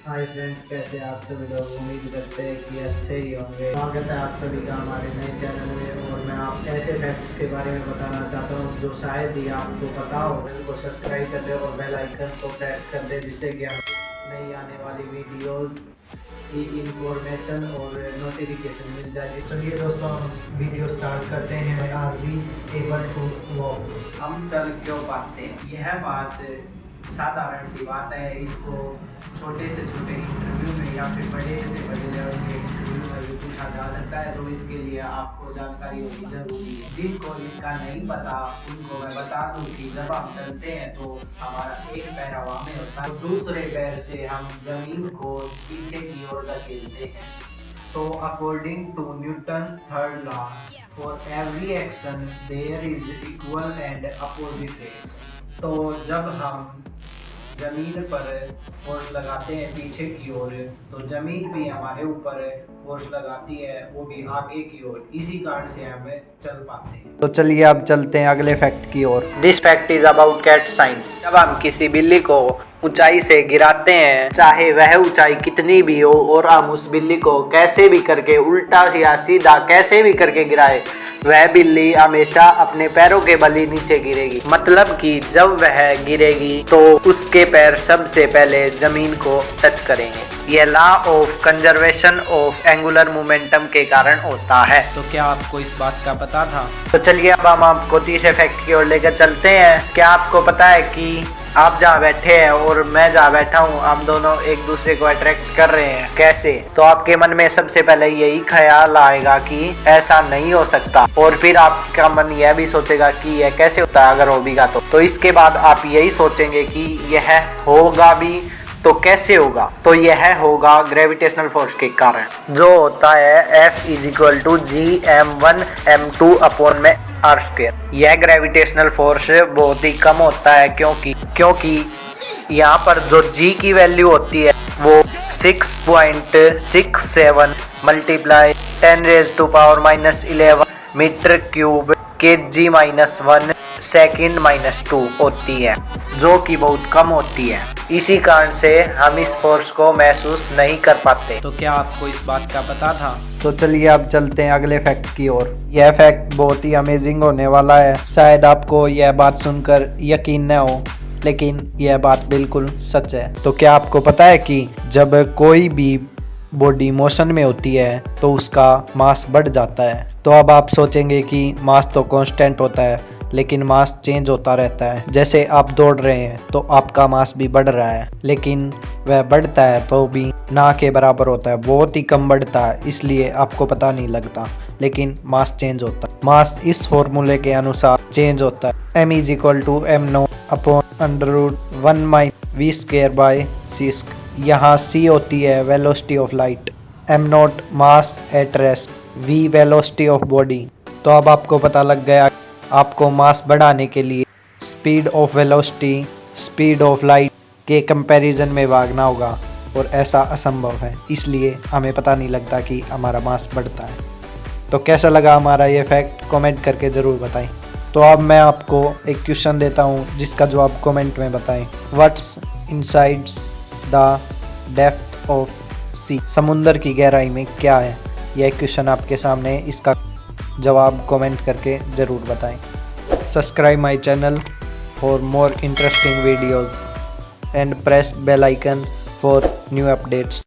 Hi friends, कैसे आप सभी लोग। उम्मीद करते हैं कि अच्छे ही होंगे। स्वागत है आप सभी का हमारे नए चैनल में। और मैं आप ऐसे फैक्ट्स के बारे में बताना चाहता हूँ जो शायद ही आपको पता हो। चैनल को सब्सक्राइब कर दे और बेल आइकन को प्रेस कर दे, जिससे कि हम नई आने वाली वीडियोस की इंफॉर्मेशन और नोटिफिकेशन मिल जाए। चलिए दोस्तों, हम वीडियो स्टार्ट करते हैं। Are we able to walk? हम चल क्यों पाते हैं? यह बात साधारण सी बात है। इसको छोटे से छोटे इंटरव्यू में या फिर बड़े से बड़े लेवल के इंटरव्यू में भी पूछा जा सकता है, तो इसके लिए आपको जानकारी होनी जरूरी है। जिनको इसका नहीं पता उनको मैं बता दूं कि जब हम चलते हैं तो हमारा एक पैर हवा में होता है, दूसरे पैर से हम जमीन को पीछे की ओर धकेलते हैं। तो according to Newton's third law, for every action there is equal and opposite reaction. तो जब हम जमीन पर फोर्स लगाते हैं पीछे की ओर, तो जमीन भी हमारे ऊपर फोर्स लगाती है, वो भी आगे की ओर। इसी कारण से हम चल पाते हैं। तो चलिए अब चलते हैं अगले फैक्ट की ओर। This fact is about cat science. जब हम किसी बिल्ली को ऊंचाई से गिराते हैं, चाहे वह ऊंचाई कितनी भी हो, और हम उस बिल्ली को कैसे भी करके उल्टा या सीधा कैसे भी करके गिराए, वह बिल्ली हमेशा अपने पैरों के बल ही नीचे गिरेगी। मतलब कि जब वह गिरेगी तो उसके पैर सबसे पहले जमीन को टच करेंगे। यह law of conservation of angular momentum के कारण होता है। तो क्या आपको इस बात का पता था? तो चलिए अब हम आपको तीसरे फैक्ट की ओर लेकर चलते हैं। क्या आपको पता है कि आप जहाँ बैठे हैं और मैं जहाँ बैठा हूँ, हम दोनों एक दूसरे को अट्रैक्ट कर रहे हैं? कैसे? तो आपके मन में सबसे पहले यही ख्याल आएगा कि ऐसा नहीं हो सकता, और फिर आपका मन यह भी सोचेगा कि यह कैसे होता है अगर हो भी तो इसके बाद आप यही सोचेंगे कि यह होगा भी तो कैसे होगा। तो यह होगा ग्रेविटेशनल फोर्स के कारण, जो होता है F is equal to Gm1m2 upon में r²। यह ग्रेविटेशनल फोर्स बहुत ही कम होता है, क्योंकि यहाँ पर जो G की वैल्यू होती है वो 6.67 मल्टीप्लाई 10⁻⁻11 मीटर क्यूब kg-1 सेकंड-2 होती है, जो कि बहुत कम होती है। इसी कारण से हम इस फोर्स को महसूस नहीं कर पाते। तो क्या आपको इस बात का पता था? तो चलिए अब चलते हैं अगले फैक्ट की ओर। यह फैक्ट बहुत ही अमेजिंग होने वाला है। शायद आपको यह बात सुनकर यकीन न हो, लेकिन यह बात बिल्कुल सच है। तो क्या आपको पता है कि जब कोई भी बॉडी मोशन में होती है तो उसका मास बढ़ जाता है? तो अब आप सोचेंगे कि मास तो कांस्टेंट होता है, लेकिन मास चेंज होता रहता है। जैसे आप दौड़ रहे हैं तो आपका मास भी बढ़ रहा है, लेकिन वह बढ़ता है तो भी ना के बराबर होता है, बहुत ही कम बढ़ता है, इसलिए आपको पता नहीं लगता, लेकिन मास चेंज होता है। मास इस फॉर्मूले के अनुसार चेंज होता है। m is equal to m0 upon √1 v²/c²। यहाँ c होती है velocity of light, m0 mass at rest, v velocity of body. तो अब आपको पता लग गया, आपको मास बढ़ाने के लिए speed of velocity speed of light के कंपैरिजन में भागना होगा, और ऐसा असंभव है, इसलिए हमें पता नहीं लगता कि हमारा मास बढ़ता है। तो कैसा लगा हमारा ये फैक्ट, कमेंट करके ज़रूर बताएं। तो अब मैं आपको एक क्वेश्चन देता हूँ, जिसका जवाब कमेंट में बताएं। What's insides the depth of sea? समुद्र की गहराई में क्या है? यह क्वेश्चन आपके सामने, इसका जवाब कमेंट करके ज़रूर बताएं। Subscribe my channel for more interesting videos and press bell icon for new updates.